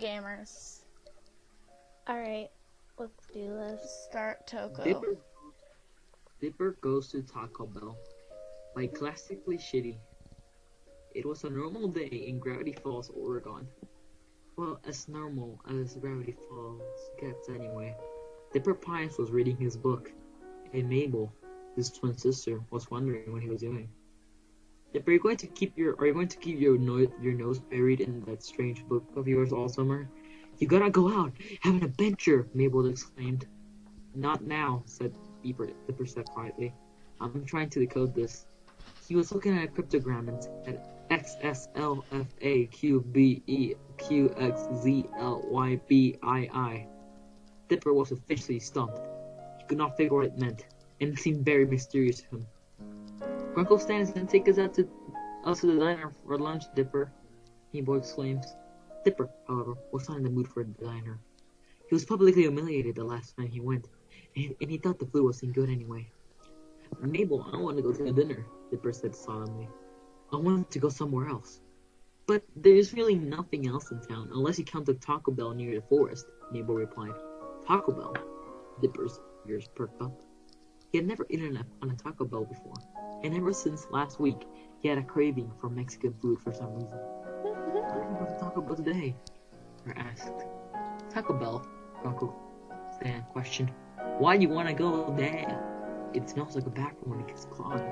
gamers. Alright, let's do this. Start Toko. Dipper goes to Taco Bell. Like classically shitty. It was a normal day in Gravity Falls, Oregon. Well, as normal as Gravity Falls gets anyway. Dipper Pines was reading his book, and Mabel, his twin sister, was wondering what he was doing. Dipper, are you going to keep your nose buried in that strange book of yours all summer? You gotta go out, have an adventure, Mabel exclaimed. Not now, said Dipper said quietly. I'm trying to decode this. He was looking at a cryptogram and said XSLFAQBEQXZLYBII. Dipper was officially stumped. He could not figure what it meant, and it seemed very mysterious to him. Grunkle Stan is going to take us out to the diner for lunch, Dipper, Mabel exclaims. Dipper, however, was not in the mood for a diner. He was publicly humiliated the last time he went, and he thought the food wasn't good anyway. Mabel, I don't want to go to a dinner, Dipper said solemnly. I want to go somewhere else. But there's really nothing else in town, unless you count the Taco Bell near the forest, Mabel replied. Taco Bell? Dipper's ears perked up. He had never eaten on a Taco Bell before, and ever since last week, he had a craving for Mexican food for some reason. Why did you go to Taco Bell today? Her asked. Taco Bell, Uncle Stan questioned. Why do you want to go there? It smells like a bathroom when it gets clogged.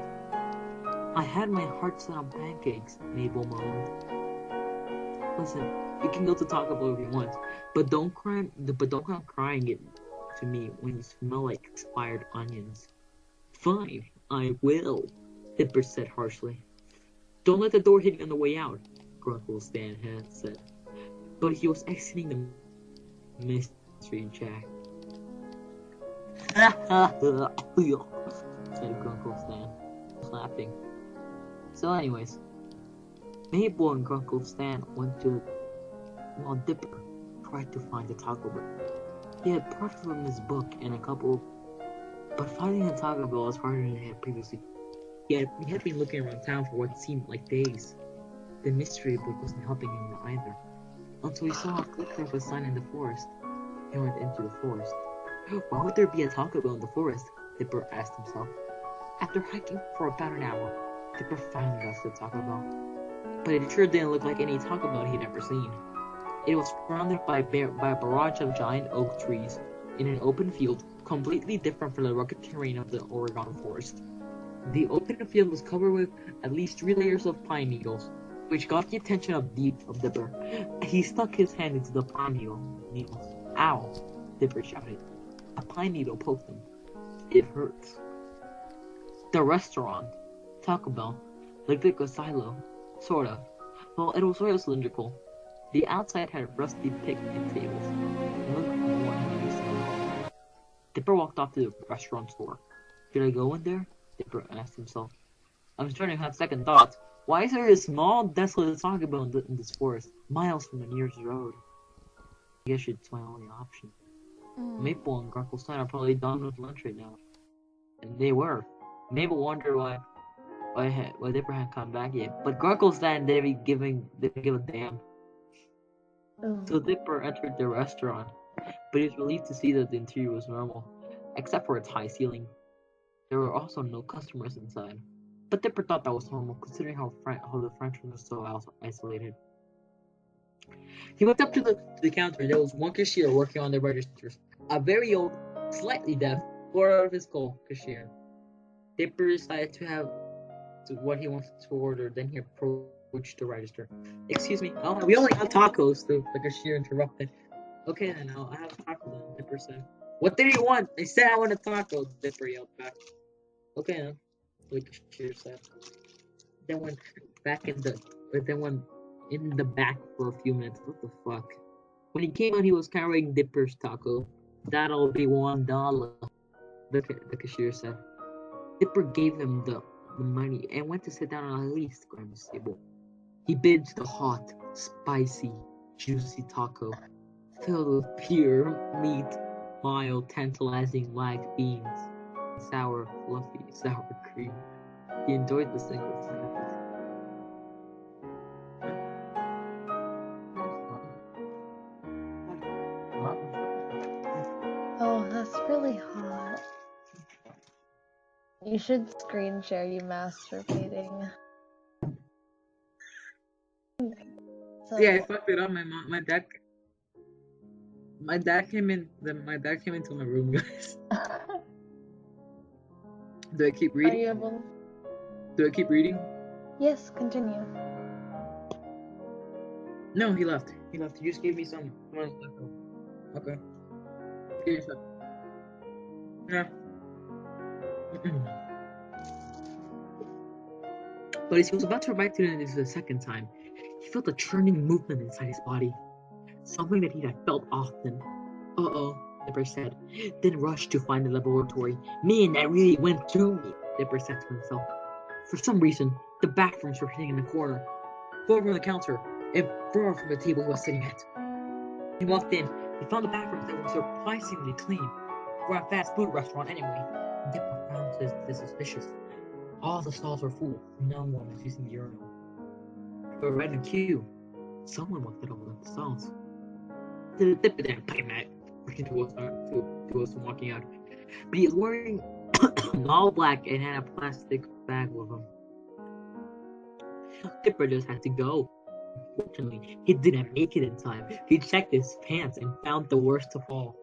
I had my heart set on pancakes, Mabel moaned. Listen, you can go to Taco Bell if you want, but don't come crying it to me when you smell like expired onions. Fine, I will, Dipper said harshly. Don't let the door hit you on the way out, Grunkle Stan had said. But he was exiting the mystery Jack. said Grunkle Stan, laughing. So anyways, Mabel and Grunkle Stan went to while Dipper tried to find the Taco Bell. He had parted from his book and a couple, but finding the Taco Bell was harder than he had previously. He had been looking around town for what seemed like days. The mystery book wasn't helping him either, until he saw a flicker of a sign in the forest. He went into the forest. Why would there be a Taco Bell in the forest? Dipper asked himself. After hiking for about an hour, Dipper finally got to the Taco Bell. But it sure didn't look like any Taco Bell he'd ever seen. It was surrounded by a barrage of giant oak trees in an open field, completely different from the rugged terrain of the Oregon forest. The open field was covered with at least 3 layers of pine needles, which got the attention of Dipper. He stuck his hand into the pine needles. Ow! Dipper shouted. A pine needle poked him. It hurts. The restaurant, Taco Bell, looked like a silo, sort of. Well, it was sort of cylindrical. The outside had rusty picnic tables. It looked like more than used to. Dipper walked off to the restaurant store. Should I go in there? Dipper asked himself. I'm starting to have second thoughts. Why is there a small, desolate Taco Bell in this forest, miles from the nearest road? I guess it's my only option. Maple and Grunkle Stan are probably done with lunch right now. And they were. Mabel wondered why Dipper hadn't come back yet, but Grunkle Stan didn't give a damn. So Dipper entered the restaurant, but he was relieved to see that the interior was normal, except for its high ceiling. There were also no customers inside, but Dipper thought that was normal considering how the Frenchman was so isolated. He went up to the counter. There was one cashier working on the registers, a very old, slightly deaf, bored out of his skull cashier. Dipper decided what he wanted to order, then he approached the register. Excuse me, we only have tacos, the cashier interrupted. Okay then, I'll have a taco then, Dipper said. What did you want? I said I want a taco, Dipper yelled back. Okay then, the cashier said. Then went in the back for a few minutes. What the fuck? When he came out, he was carrying Dipper's taco. That'll be $1, the cashier said. Dipper gave him the money and went to sit down on a leaf scrambled table. He bit into the hot, spicy, juicy taco, filled with pure meat, mild, tantalizing black beans, sour, fluffy, sour cream. He enjoyed the single really hot. You should screen share you masturbating. So, Yeah, I fucked it up. My dad came into my room, guys. Do I keep are reading? you able? Do I keep reading? Yes, continue. No, he left. He left. He just gave me some. Okay. Give me some. Yeah. But as he was about to write it the second time, he felt a churning movement inside his body. Something that he had felt often. Uh-oh, Dipper said, then rushed to find the laboratory. Man, that really went through me, Dipper said to himself. For some reason, the bathrooms were sitting in the corner, far from the counter, and far from the table he was sitting at. He walked in. He found the bathrooms that were surprisingly clean. For a fast food restaurant anyway. Dipper found this suspicious. All the stalls were full. No one was using the urinal. They were right in queue. Someone walked out of the stalls. Dipper didn't pay Matt. Towards him walking out. But he was wearing all black and had a plastic bag with him. Dipper just had to go. Fortunately, he didn't make it in time. He checked his pants and found the worst of all.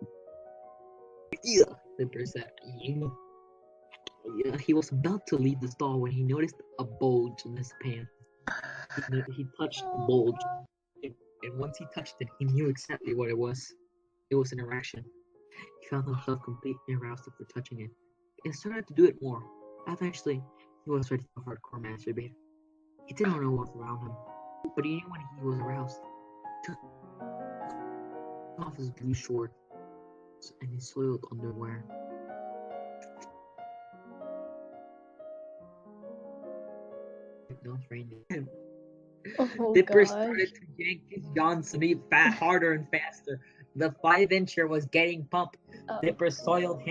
Yeah, Dipper said. Yeah, he was about to leave the stall when he noticed a bulge in his pants. He touched the bulge, and once he touched it, he knew exactly what it was. It was an erection. He found himself completely aroused after touching it, and started to do it more. Eventually, he was ready to hardcore masturbate. He didn't know what was around him, but he knew when he was aroused. He took off his blue shorts and his soiled underwear. Oh Dipper gosh. started to yank his Johnson harder and faster. The 5-incher was getting pumped. Dipper's soiled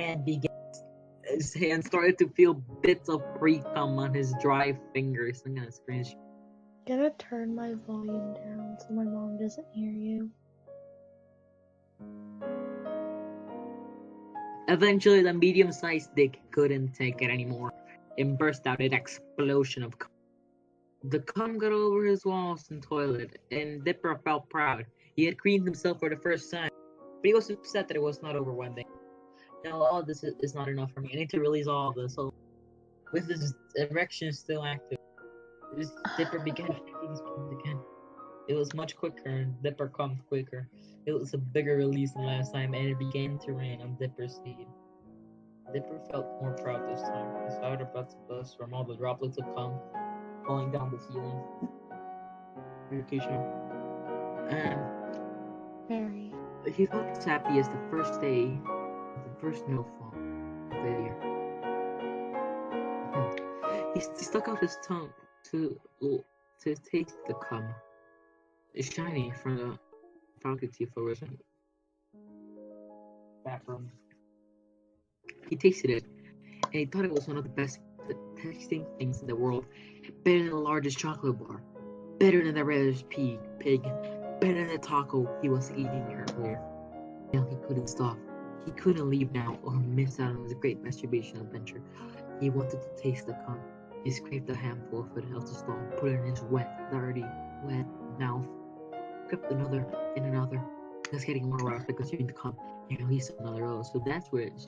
his hand started to feel bits of pre-cum on his dry fingers. I'm gonna screenshot. Gotta turn my volume down so my mom doesn't hear you. Eventually, the medium-sized dick couldn't take it anymore and burst out an explosion of cum. The cum got over his walls and toilet, and Dipper felt proud. He had cleaned himself for the first time, but he was upset that it was not over one day. Now, all this is not enough for me. I need to release all of this. So, with this erection still active, Dipper began shaking his penis again. It was much quicker, and Dipper come quicker. It was a bigger release than last time, and it began to rain on Dipper's feet. Dipper felt more proud this time. His heart about to burst from all the droplets of cum falling down the ceiling. And Very. he felt as happy as the first day of the first snowfall of the year. He stuck out his tongue to taste the cum. It's shiny from the faculty fluorescent bathroom. He tasted it, and he thought it was one of the best tasting things in the world. Better than the largest chocolate bar. Better than the rarest pig. Better than the taco he was eating earlier. Now he couldn't stop. He couldn't leave now or miss out on his great masturbation adventure. He wanted to taste the cum. He scraped a handful of it out the stall, put it in his wet mouth, gripped another and another. He was getting more aroused by consuming the cum and released another row. So that's where it's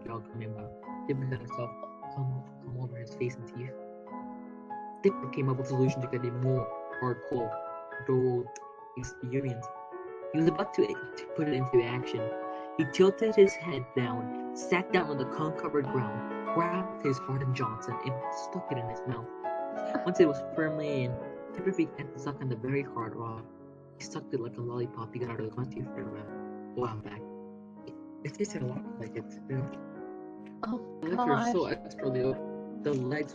all coming about. Dipper got himself come over his face and teeth. Dipper came up with a solution to get a more hardcore adult experience. He was about to put it into action. He tilted his head down, sat down on the cum-covered ground, grabbed his hardened Johnson, and stuck it in his mouth. Once it was firmly in, Dipper began to suck on the very hard rod. He sucked it like a lollipop he got out of the country for a while back. It tasted a lot like it. Oh The legs gosh.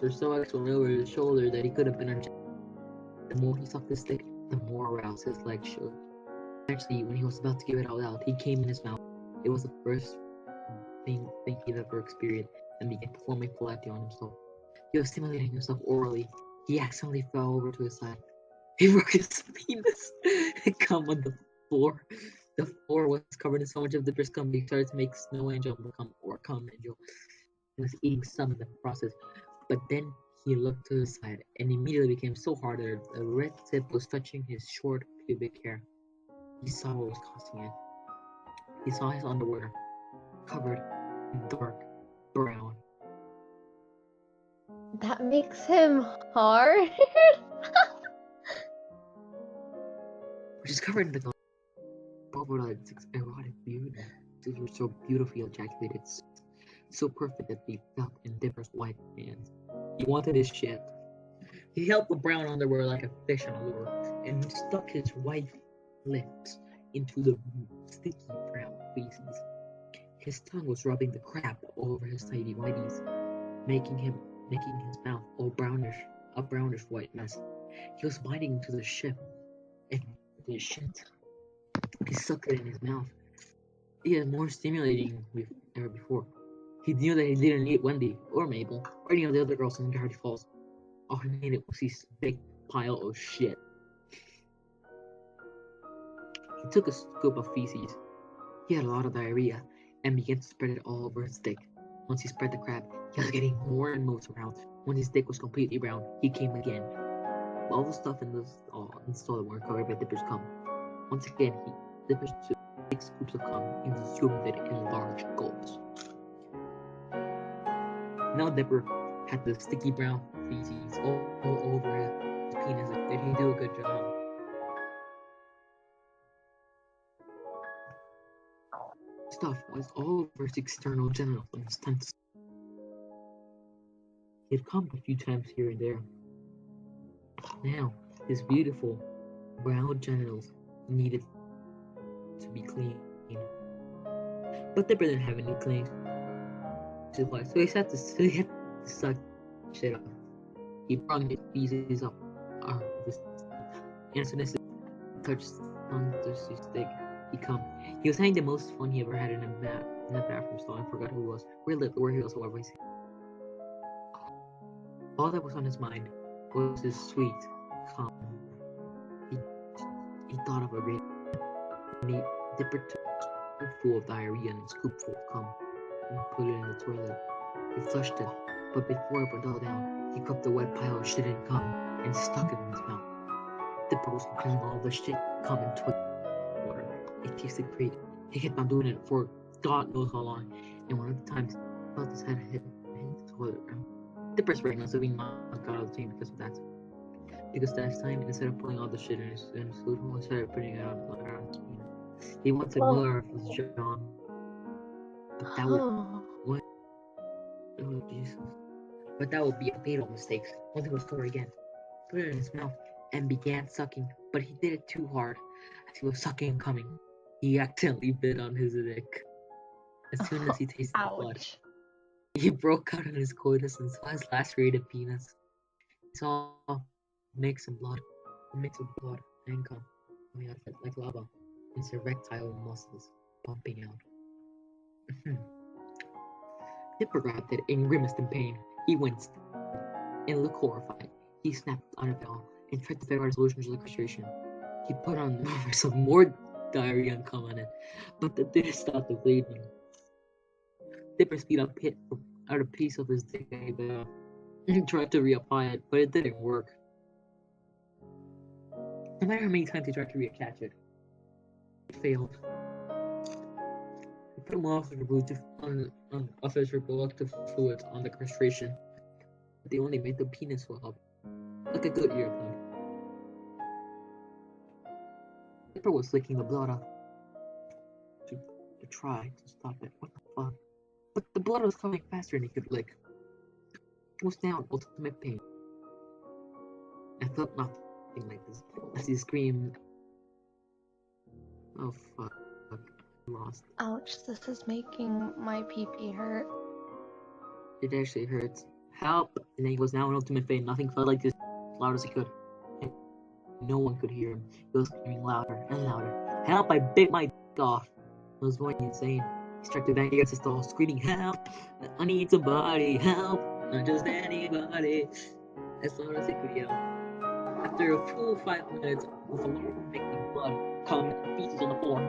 were so extra over his shoulder that he could have been a. The more he sucked the stick, the more aroused his legs showed. Actually, when he was about to give it all out, he came in his mouth. It was the first thing he'd ever experienced, and began performing politely on himself. He was stimulating himself orally. He accidentally fell over to his side. He broke his penis and come on the floor. The floor was covered in so much of Dipper's cum, he started to make Snow Angel become or cum Angel. He was eating some in the process, but then he looked to the side and immediately became so hard that the red tip was touching his short pubic hair. He saw what was causing it. He saw his underwear covered in dark brown. That makes him hard. Which is covered in the over its erotic beauty. These were so beautifully ejaculated, so perfect that they felt in Dipper's white hands. He wanted his shit. He held the brown underwear like a fish on a lure and stuck his white lips into the sticky brown feces. His tongue was rubbing the crap all over his tidy whities, making his mouth all brownish, a brownish white mess. He was biting into the shit and the shit. He sucked it in his mouth. He had more stimulating than ever before. He knew that he didn't need Wendy or Mabel or any of the other girls in Gravity Falls. All he needed was his big pile of shit. He took a scoop of feces. He had a lot of diarrhea and began to spread it all over his dick. Once he spread the crap, he was getting more and moves around. When his dick was completely brown, he came again. All the stuff in the stall were covered by Dipper's cum. Once again, Dipper took 6 scoops of cum and consumed it in large gulps. Now Dipper had the sticky brown feces all over his penis. Did he do a good job? Stuff was all over his external genitals and his testicles. He had come a few times here and there. Now, his beautiful brown genitals needed to be cleaned. But Dipper didn't have any cleaning supplies, so he had to suck shit off. He brought his feces up and as soon as he touched his stick, he come. He was having the most fun he ever had in a bathroom stall. I forgot who he was, where he was, whatever. All that was on his mind was his sweet cum. He thought of a great. Dipper took a full of diarrhea and a scoopful of cum and put it in the toilet. He flushed it, but before it went all down, he cupped a wet pile of shit and cum and stuck it in his mouth. Dipper was cleaning all the shit, cum, and toilet water. It tasted great. He kept on doing it for God knows how long, and one of the times, he felt his head hit the toilet ground. Dipper's brain must have been knocked out of the team because of that. Because that time, instead of pulling all the shit in his food hole, he started putting it on the ground. He wanted more of his John, but that would Jesus. But that would be a fatal mistake. One thing was for again. Put it in his mouth and began sucking, but he did it too hard. As he was sucking and coming, he accidentally bit on his dick. As soon as he tasted the blood, he broke out in his coitus and saw his lacerated penis. He saw a mix of blood and cum coming out like lava, his erectile muscles pumping out. Dipper grabbed it and grimaced in pain. He winced and looked horrified. He snapped on it all and tried to figure out a solution to the frustration. He put on some more diarrhea and cum on it, but that didn't stop the bleeding. Dipper speed up hit out a piece of his dick and tried to reapply it, but it didn't work. No matter how many times he tried to reattach it, it failed. He put him off his reproductive fluids on the castration. They only made the penis swell up, like a good earplug. Dipper was licking the blood off to try to stop it. What the fuck? But the blood was coming faster than he could lick. It was now ultimate pain. I felt nothing like this as he screamed. Oh fuck. I lost. Ouch, this is making my pee-pee hurt. It actually hurts. Help! And he was now in ultimate pain. Nothing felt like this as loud as he could. And no one could hear him. He was screaming louder and louder. Help! I bit my dick off. He was going insane. He started to bang against his stall, screaming, help! I need somebody! Help! Not just anybody! As loud as he could yell. After a full 5 minutes of alarm making blood, cum and feces on the floor.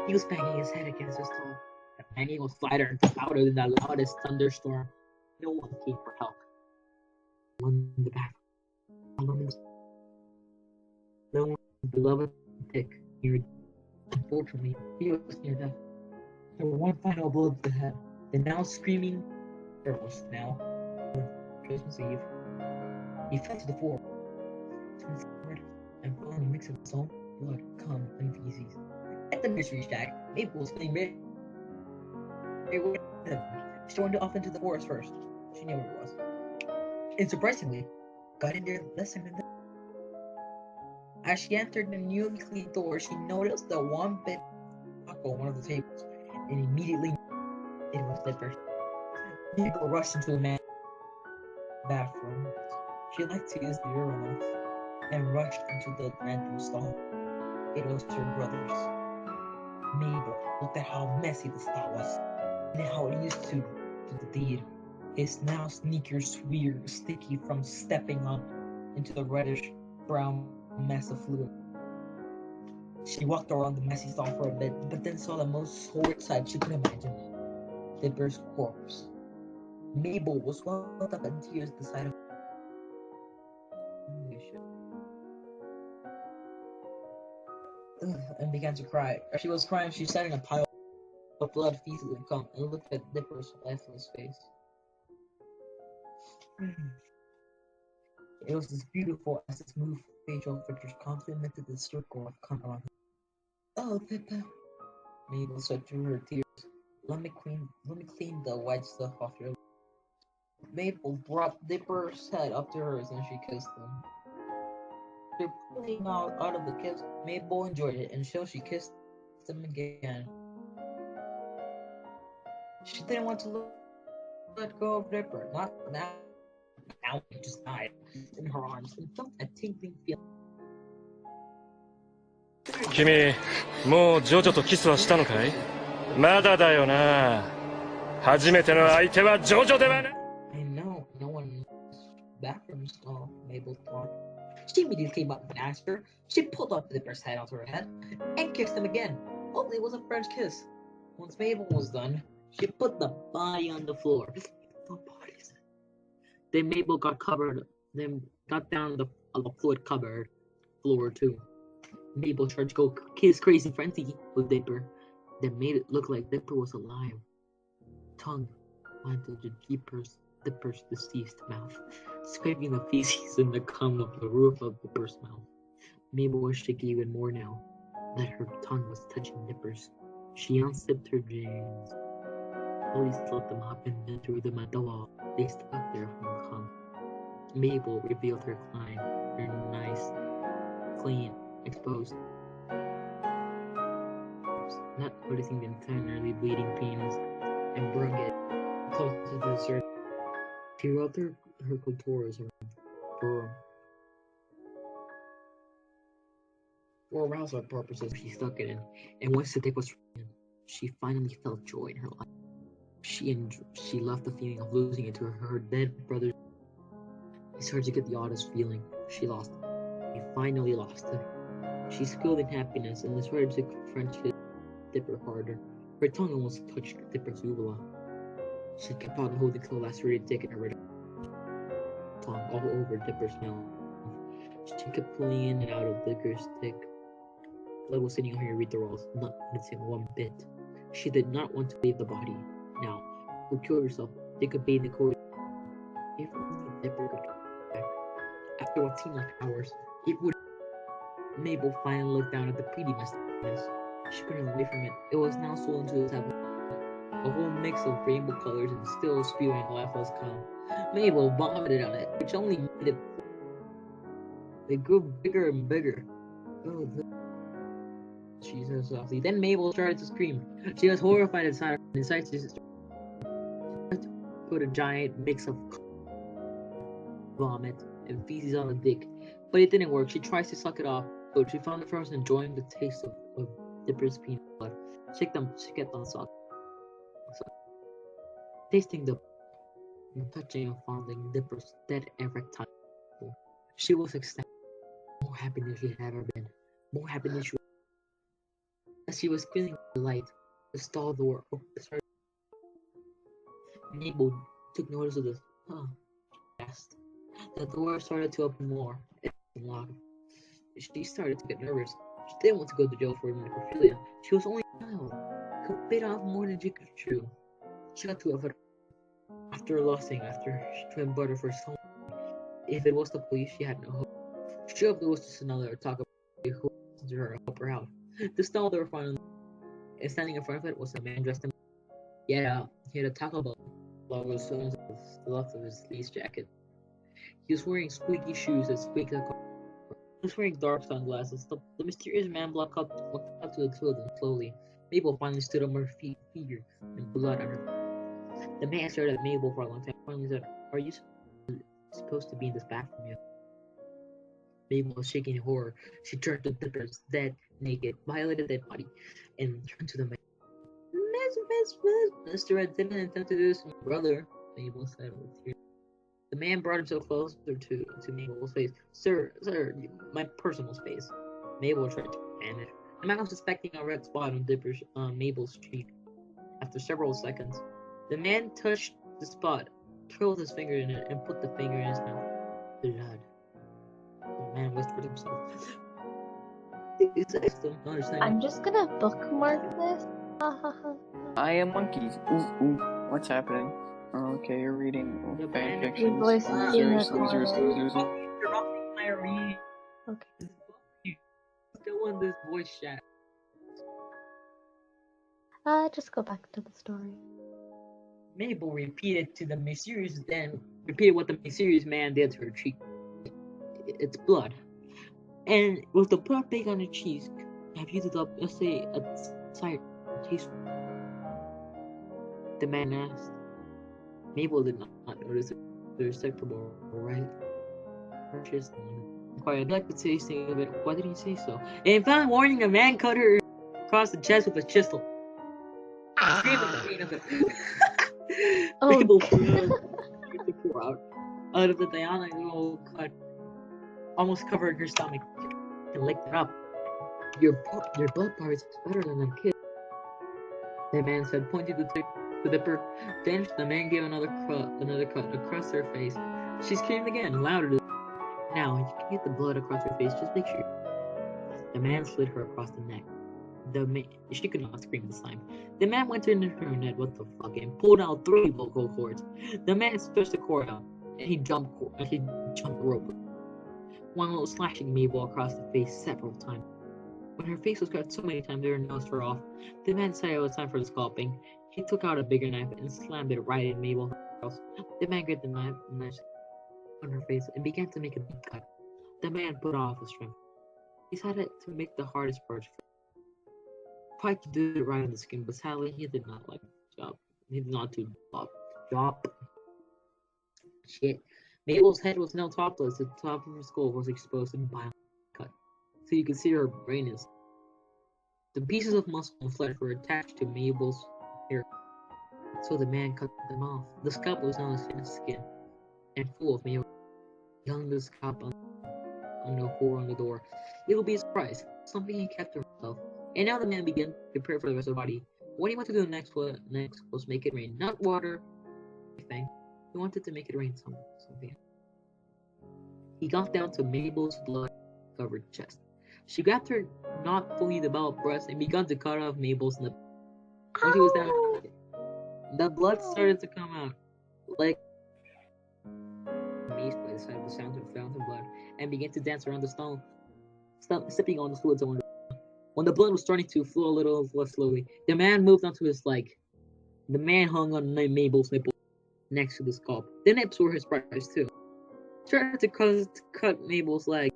He was banging his head against his toe. The banging was louder and louder than the loudest thunderstorm. No one came for help. One in the back. No one beloved Dick near. Unfortunately, he was near death. For one final blow to the head, the now screaming girls now Christmas Eve. He fell to the floor, turned forward, and fell in a mix of his own blood, cum, and feces. At the mystery shack, Maple was playing very well. She wandered off into the forest first. She knew where it was. And surprisingly, got in there less than a minute. As she entered the newly cleaned door, she noticed the one bit taco on one of the tables, and immediately it was Dipper. Maple rushed into the man's bathroom. She liked to use the urinals and rushed into the random stall. It was her brother's. Mabel looked at how messy the stall was and how it used to the deed. His now sneakers weird, sticky from stepping on into the reddish brown mess of fluid. She walked around the messy stall for a bit, but then saw the most horrid sight she could imagine. Dipper's corpse. Mabel was swallowed up in tears beside him. And began to cry. As she was crying, she sat in a pile of blood, feces, and cum, and looked at Dipper's lifeless face. It was as beautiful as its smooth facial features complemented the circle of cum around him. Oh, Dipper, Mabel said through her tears. Let me clean the white stuff off your lips. Mabel brought Dipper's head up to hers and she kissed him. After pulling out of the kiss, Mabel enjoyed it until she kissed him again. She didn't want to let go of Dipper, not now. Now he just died in her arms and felt a tingling feeling. 君、もうジョジョとキスはしたのかい？まだだよな。初めての相手はジョジョではない。I know, no one in the bathroom stall, Mabel thought. She immediately came up and asked her. She pulled up Dipper's head onto her head and kissed him again. Only it was a French kiss. Once Mabel was done, she put the body on the floor. The bodies. Then Mabel got down on the fluid-covered floor too. Mabel tried to go kiss crazy frenzy with Dipper, then made it look like Dipper was alive. Tongue went into Dipper's deceased mouth, scraping the feces and the cum of the roof of Dipper's mouth. Mabel was shaking even more now that her tongue was touching Dipper's. She unzipped her jeans. Police let them up and then threw them at the wall. They stuck there from the cum. Mabel revealed her climb, her nice, clean, exposed. Not noticing the internally bleeding penis and brung it close to the surface. She rubbed her clitoris around for arousal purposes. She stuck it in, and once the dick was in, she finally felt joy in her life. She left the feeling of losing it to her dead brother. It started to get the oddest feeling. She finally lost it. She squealed in happiness and started to French kiss Dipper harder. Her tongue almost touched Dipper's uvula. She kept on holding the lacerated dick in her tongue all over Dipper's mouth. She kept pulling in and out of Dipper's dick. Blood was sitting on her urethra, not noticing one bit. She did not want to leave the body. Now, to kill herself, they could bathe the cold. If only Dipper could come back. After what seemed like hours, it would. Mabel finally looked down at the prettiness. She couldn't away from it. It was now swollen to its head. A whole mix of rainbow colors and still spewing lifeless cum. Mabel vomited on it, which only made it. It grew bigger and bigger. Oh, she said softly. Then Mabel started to scream. She was horrified inside. She tried to put a giant mix of vomit and feces on the dick, but it didn't work. She tries to suck it off, but she found herself enjoying the taste of Dipper's peanut butter. She kept on sucking. Tasting the touching and fondling Dipper's dead erectile. She was ecstatic. More happy than she had ever been. More happy than she As she was feeling the light, the stall door started. Mabel took notice of this. Huh. Asked. The door started to open more. It was locked. She started to get nervous. She didn't want to go to jail for necrophilia. She was only a child who bit off more than she could chew. She got to have it after losing after she tried butter for so long. If it was the police, she had no hope. She hoped it was just another talk about who listened to her and help her out. The stall door finally, and standing in front of it was a man dressed in. Yeah, he had a Taco Bell logo sewn to the left of his sleeves jacket. He was wearing squeaky shoes that squeaked like a. He was wearing dark sunglasses. The mysterious man walked up to the two of them slowly. Mabel finally stood on her feet, fear and blood on her. The man stared at Mabel for a long time. Finally said, "Are you supposed to be in this bathroom yet?" Mabel was shaking in horror. She turned to Dipper's dead, naked, violated dead body, and turned to the man. Mister, I didn't intend to do this to my brother," Mabel said with tears. The man brought himself closer to Mabel's face. Sir, my personal space. Mabel tried to manage. The man was suspecting a red spot on Mabel's cheek. After several seconds, the man touched the spot, curled his finger in it, and put the finger in his mouth. Blood. The man whispered to himself. I'm just gonna bookmark this. I am monkeys. Ooh, what's happening? Okay, you're reading fan Your fiction. voice is being recorded. Interrupting my reading. Okay. You still want this voice chat. Just go back to the story. Mabel repeated what the mysterious man did to her cheek. It's blood. And with the blood big on her cheeks, have you developed, let's say, a sight taste? The man asked. Mabel did not notice it. They're acceptable, right? Just I'd like to say something of it. Why did he say so? And found warning, a man cut her across the chest with a chisel. Scream at the pain of it. Oh, Mabel pour out of the diagonal cut, almost covered her stomach, and licked it up. Your blood part is better than a kid, the man said, pointing to Dipper. Then the man gave another cut across her face. She screamed again, louder. Now, you can get the blood across her face, just make sure. The man slid her across the neck. She could not scream this time. The man went into her neck, what the fuck, and pulled out 3 vocal cords. The man stretched the cord out, and he jumped the rope. One was slashing Mabel across the face several times. When her face was cut so many times that her nose fell off, the man decided it was time for the scalping. He took out a bigger knife and slammed it right in Mabel's house. The man gripped the knife on her face and began to make a deep cut. The man put off his strength. He decided to make the hardest part. Tried to do it right on the skin, but sadly he did not like the job. He did not do the job. Shit. Mabel's head was now topless. The top of her skull was exposed and violently cut, so you could see her brain is. The pieces of muscle and flesh were attached to Mabel's hair, so the man cut them off. The scalp was now as thin as skin and full of Mabel. He hung the scalp on the hole on the door. It will be a surprise, something he kept to himself. And now the man began to prepare for the rest of the body. What he wanted to do next was make it rain, not water, anything. He wanted to make it rain something. He got down to Mabel's blood-covered chest. She grabbed her not fully developed breast and began to cut off Mabel's nip. When she was down, the blood started to come out, like amazed by the sight of the sound of fountain blood, and began to dance around the stone, sipping on the fluids on the. When the blood was starting to flow a little less slowly, the man moved onto his leg. The man hung on Mabel's nipple next to the scalp. The nips were his prize too. He started to cut Mabel's leg.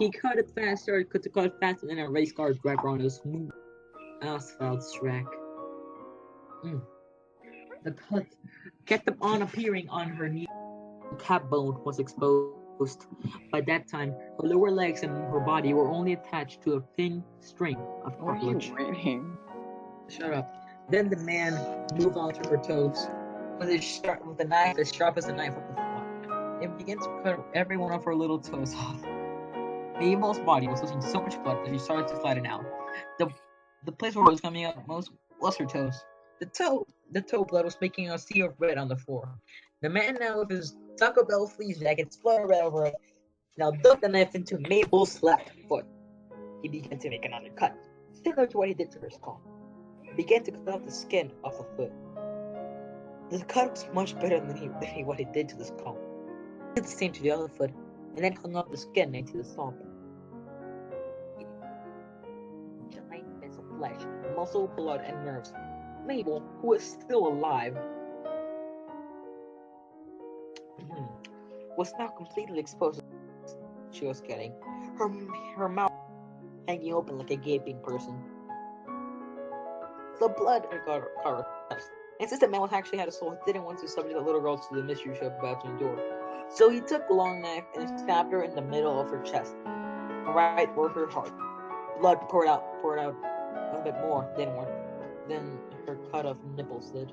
He cut it fast, started to cut fast, and then a race car dragged around a smooth asphalt track. The cut kept on appearing on her knee. The cap bone was exposed. By that time, her lower legs and her body were only attached to a thin string of cartilage. What are you reading? Shut up. Then the man moved on to her toes with a knife as sharp as a knife of the spot, and began to cut every one of her little toes off. Mabel's body was losing so much blood that she started to flatten out. The The place where it was coming out most was her toes. The toe blood was making a sea of red on the floor. The man now with his Taco Bell fleece jacket splattered red over it, now dug the knife into Mabel's left foot. He began to make another cut, similar to what he did to her skull. He began to cut off the skin off the foot. The cut was much better than what he did to the skull. He did the same to the other foot, and then hung up the skin into the skull. Giant bits of flesh, muscle, blood, and nerves. Mabel, who was still alive, was now completely exposed. She was getting her mouth hanging open like a gaping person. The blood covered her chest. And since the man actually had a soul, he didn't want to subject the little girl to the mystery she was about to endure. So he took a long knife and stabbed her in the middle of her chest, right where her heart. Blood poured out a bit more than her cut off nipples did.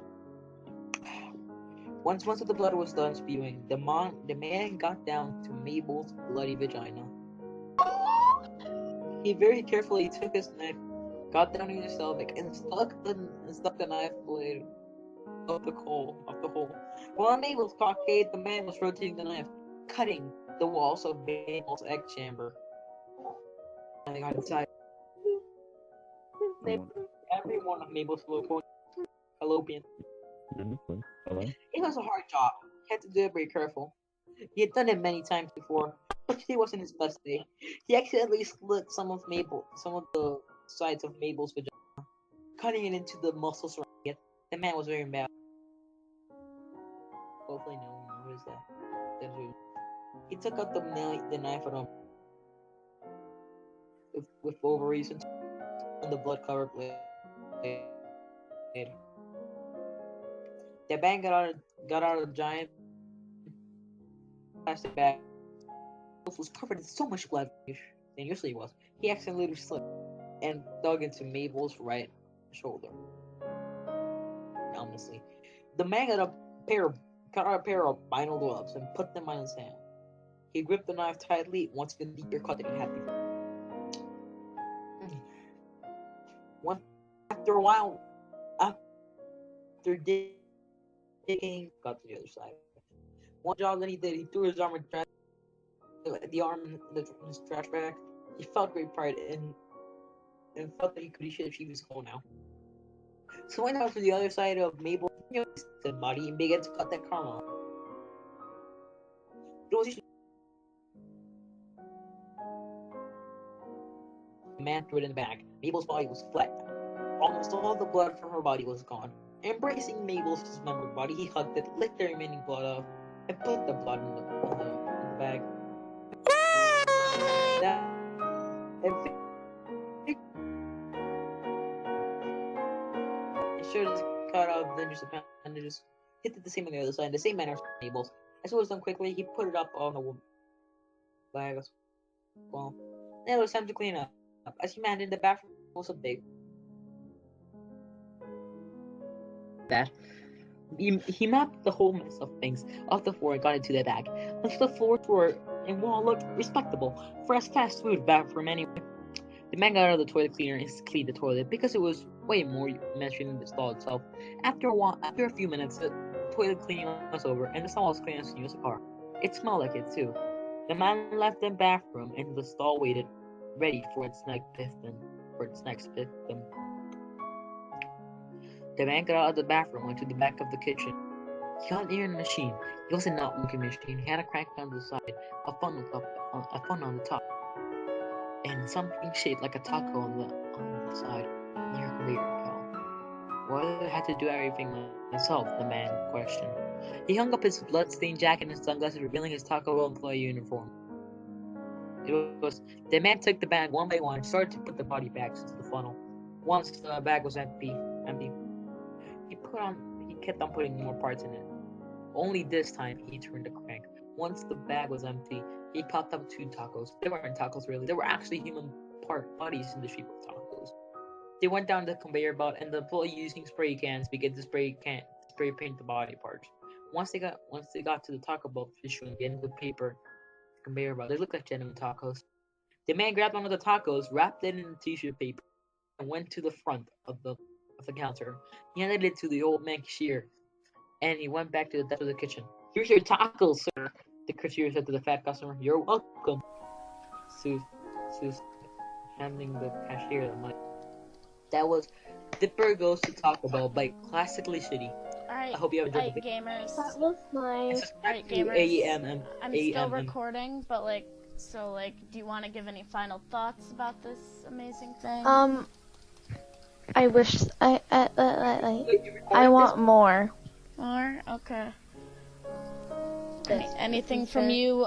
Once the blood was done spewing, the man got down to Mabel's bloody vagina. He very carefully took his knife, got down in his stomach, and stuck the knife blade up the hole. While Mabel's cockade, the man was rotating the knife, cutting the walls of Mabel's egg chamber. And they got inside. Every one of Mabel's fallopian. Hello? It was a hard job. He had to do it very careful. He had done it many times before, but today wasn't his best day. He accidentally slit some of the sides of Mabel's vagina, cutting it into the muscles around it. The man was very mad. Hopefully no one noticed that. He took out the knife at him with ovaries and the blood-covered blade. The man got out of the giant plastic bag. It was covered in so much blood than usually was. He accidentally slipped and dug into Mabel's right shoulder. Ominously, the man got out a pair of vinyl gloves and put them on his hand. He gripped the knife tightly, once again the deeper cut than he had before. After a while, after digging, got to the other side. One job that he did, he threw his arm in his trash bag. He felt great pride and felt that he could achieve his goal now. So went out to the other side of Mabel's body and began to cut that caramel. The man threw it in the bag. Mabel's body was flat. Almost all the blood from her body was gone. Embracing Mabel's dismembered body, he hugged it, licked the remaining blood off, and put the blood in the bag. It showed his cut off dangerous appendages. He did the same on the other side, the same manner as Mabel's. As it was done quickly, he put it up on the bag as well. Then it was time to clean up. As he managed, the bathroom was so big that he mopped the whole mess of things off the floor and got into the bag. Until the floors were and wall looked respectable for a fast food bathroom anyway. The man got out of the toilet cleaner and cleaned the toilet because it was way more messy than the stall itself. After a few minutes, the toilet cleaning was over and the stall was clean as new as a car. It smelled like it too. The man left the bathroom and the stall waited, ready for its next victim. The man got out of the bathroom, went to the back of the kitchen. He got near the machine. It was a not-looking machine. He had a crank on the side, a funnel on the top, and something shaped like a taco on the side near a conveyor belt. Why did I have to do everything myself? The man questioned. He hung up his blood-stained jacket and sunglasses, revealing his Taco Bell employee uniform. The man took the bag one by one and started to put the body bags into the funnel. Once the bag was empty, he kept on putting more parts in it. Only this time he turned the crank. Once the bag was empty, he popped up 2 tacos. They weren't tacos really. They were actually human bodies in the shape of tacos. They went down the conveyor belt, and the employee using spray cans began to spray paint the body parts. Once they got to the Taco Bell tissue and the end of the paper conveyor belt, they looked like genuine tacos. The man grabbed one of the tacos, wrapped it in tissue paper, went to the front of the counter. He handed it to the old man cashier, and he went back to the kitchen. Here's your taco, sir. The cashier said to the fat customer. You're welcome. Sue handing the cashier the money. That was Dipper Goes to Taco Bell by Classically Shitty. Alright, I hope you have enjoyed the gamers. That was nice. Alright, gamers. AMM. I'm still recording, but do you want to give any final thoughts about this amazing thing? I wish I want more. More? Okay. Anything from you,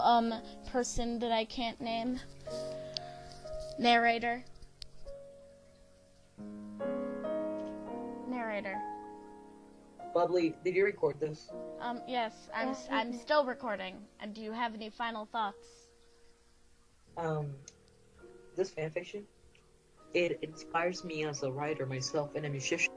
person that I can't name? Narrator. Bubbly, did you record this? Yes, I'm still recording. And do you have any final thoughts? This fanfiction, it inspires me as a writer myself and a musician.